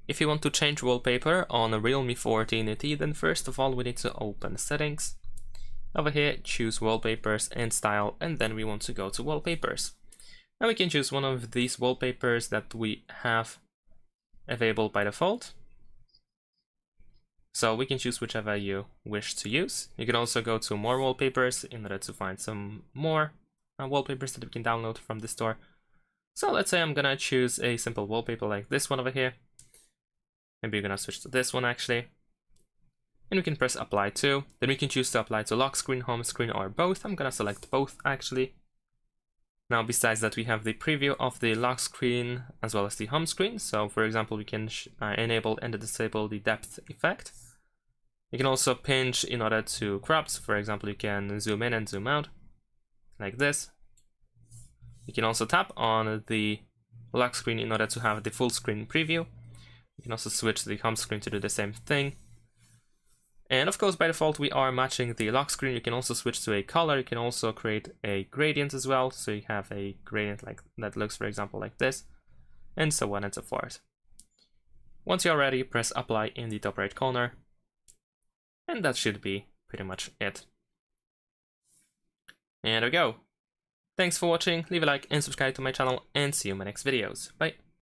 If you want to change wallpaper on a Realme 14T, then first of all we need to open settings. Over here, choose wallpapers and style, and then we want to go to wallpapers. Now we can choose one of these wallpapers that we have available by default. So we can choose whichever you wish to use. You can also go to more wallpapers in order to find some more wallpapers that we can download from the store. So let's say I'm gonna choose a simple wallpaper like this one over here. Maybe we're gonna switch to this one actually. And we can press apply to. Then we can choose to apply to lock screen, home screen, or both. I'm gonna select both actually. Now besides that, we have the preview of the lock screen as well as the home screen. So for example, we can enable and disable the depth effect. You can also pinch in order to crop. So for example, you can zoom in and zoom out like this. You can also tap on the lock screen in order to have the full screen preview. You can also switch the home screen to do the same thing. And of course, by default, we are matching the lock screen. You can also switch to a color. You can also create a gradient as well. So you have a gradient like that looks, for example, like this, and so on and so forth. Once you're ready, press apply in the top right corner. And that should be pretty much it. And there we go. Thanks for watching, leave a like and subscribe to my channel, and see you in my next videos. Bye!